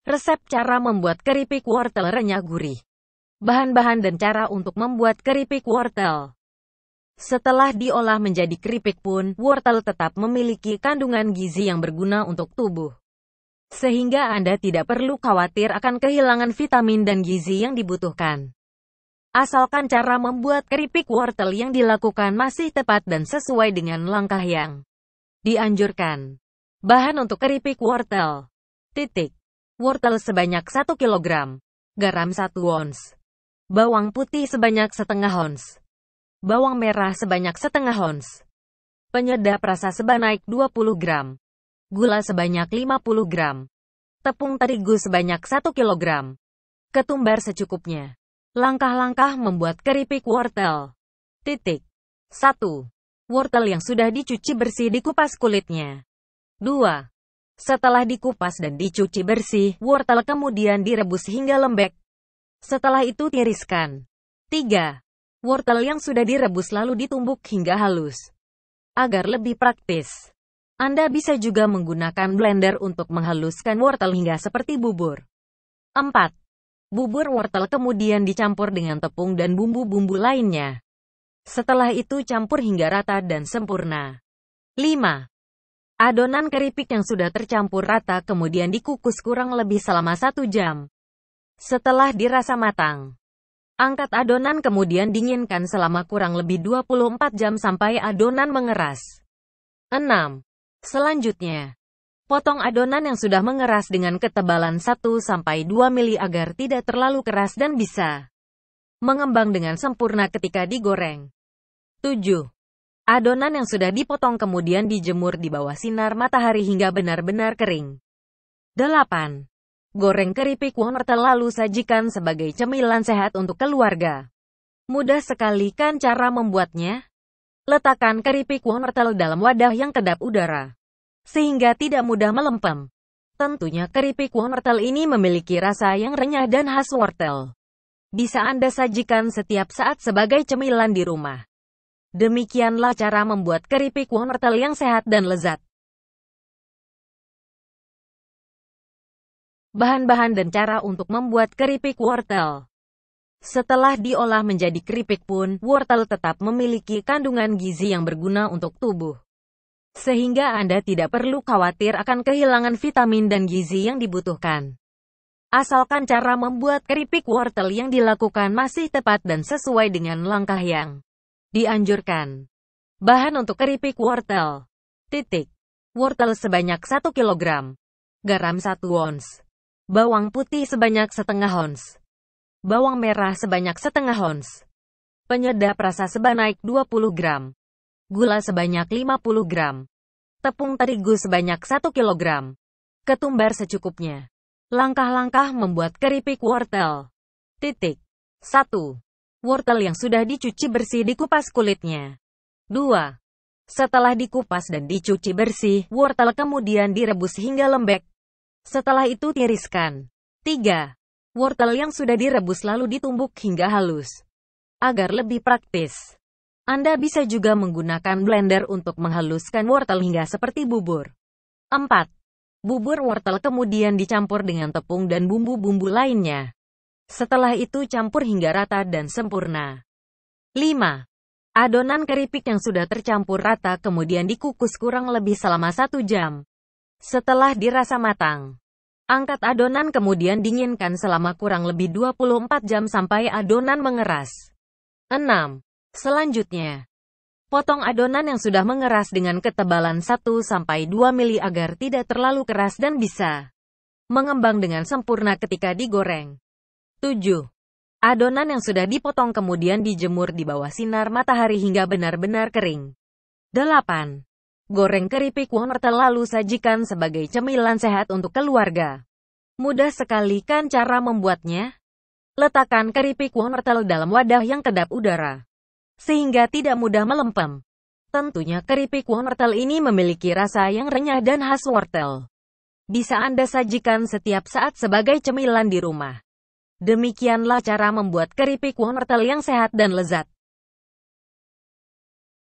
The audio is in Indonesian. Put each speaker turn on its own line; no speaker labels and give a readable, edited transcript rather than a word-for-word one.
Resep cara membuat keripik wortel renyah gurih. Bahan-bahan dan cara untuk membuat keripik wortel. Setelah diolah menjadi keripik pun, wortel tetap memiliki kandungan gizi yang berguna untuk tubuh. Sehingga Anda tidak perlu khawatir akan kehilangan vitamin dan gizi yang dibutuhkan. Asalkan cara membuat keripik wortel yang dilakukan masih tepat dan sesuai dengan langkah yang dianjurkan. Bahan untuk keripik wortel. Wortel sebanyak 1 kg. Garam 1 ons. Bawang putih sebanyak setengah ons. Bawang merah sebanyak setengah ons. Penyedap rasa sebanyak 20 gram. Gula sebanyak 50 gram. Tepung terigu sebanyak 1 kg. Ketumbar secukupnya. Langkah-langkah membuat keripik wortel. 1. Wortel yang sudah dicuci bersih dikupas kulitnya. 2. Setelah dikupas dan dicuci bersih, wortel kemudian direbus hingga lembek. Setelah itu tiriskan. 3. Wortel yang sudah direbus lalu ditumbuk hingga halus. Agar lebih praktis, Anda bisa juga menggunakan blender untuk menghaluskan wortel hingga seperti bubur. 4. Bubur wortel kemudian dicampur dengan tepung dan bumbu-bumbu lainnya. Setelah itu campur hingga rata dan sempurna. 5. Adonan keripik yang sudah tercampur rata kemudian dikukus kurang lebih selama 1 jam. Setelah dirasa matang, angkat adonan kemudian dinginkan selama kurang lebih 24 jam sampai adonan mengeras. 6. Selanjutnya, potong adonan yang sudah mengeras dengan ketebalan 1-2 mili agar tidak terlalu keras dan bisa mengembang dengan sempurna ketika digoreng. 7. Adonan yang sudah dipotong kemudian dijemur di bawah sinar matahari hingga benar-benar kering. 8. Goreng keripik wortel lalu sajikan sebagai cemilan sehat untuk keluarga. Mudah sekali kan cara membuatnya? Letakkan keripik wortel dalam wadah yang kedap udara, sehingga tidak mudah melempem. Tentunya keripik wortel ini memiliki rasa yang renyah dan khas wortel. Bisa Anda sajikan setiap saat sebagai cemilan di rumah. Demikianlah cara membuat keripik wortel yang sehat dan lezat. Bahan-bahan dan cara untuk membuat keripik wortel. Setelah diolah menjadi keripik pun, wortel tetap memiliki kandungan gizi yang berguna untuk tubuh. Sehingga Anda tidak perlu khawatir akan kehilangan vitamin dan gizi yang dibutuhkan. Asalkan cara membuat keripik wortel yang dilakukan masih tepat dan sesuai dengan langkah yang dianjurkan. Bahan untuk keripik wortel. Wortel sebanyak 1 kg. Garam 1 ons. Bawang putih sebanyak setengah ons. Bawang merah sebanyak setengah ons. Penyedap rasa sebanyak 20 gram. Gula sebanyak 50 gram. Tepung terigu sebanyak 1 kg. Ketumbar secukupnya. Langkah-langkah membuat keripik wortel. 1. Wortel yang sudah dicuci bersih dikupas kulitnya. 2. Setelah dikupas dan dicuci bersih, wortel kemudian direbus hingga lembek. Setelah itu tiriskan. 3. Wortel yang sudah direbus lalu ditumbuk hingga halus. Agar lebih praktis, Anda bisa juga menggunakan blender untuk menghaluskan wortel hingga seperti bubur. 4. Bubur wortel kemudian dicampur dengan tepung dan bumbu-bumbu lainnya. Setelah itu campur hingga rata dan sempurna. 5. Adonan keripik yang sudah tercampur rata kemudian dikukus kurang lebih selama 1 jam. Setelah dirasa matang, angkat adonan kemudian dinginkan selama kurang lebih 24 jam sampai adonan mengeras. 6. Selanjutnya, potong adonan yang sudah mengeras dengan ketebalan 1-2 mili agar tidak terlalu keras dan bisa mengembang dengan sempurna ketika digoreng. 7. Adonan yang sudah dipotong kemudian dijemur di bawah sinar matahari hingga benar-benar kering. 8. Goreng keripik wortel lalu sajikan sebagai cemilan sehat untuk keluarga. Mudah sekali kan cara membuatnya? Letakkan keripik wortel dalam wadah yang kedap udara, sehingga tidak mudah melempem. Tentunya keripik wortel ini memiliki rasa yang renyah dan khas wortel. Bisa Anda sajikan setiap saat sebagai cemilan di rumah. Demikianlah cara membuat keripik wortel yang sehat dan lezat.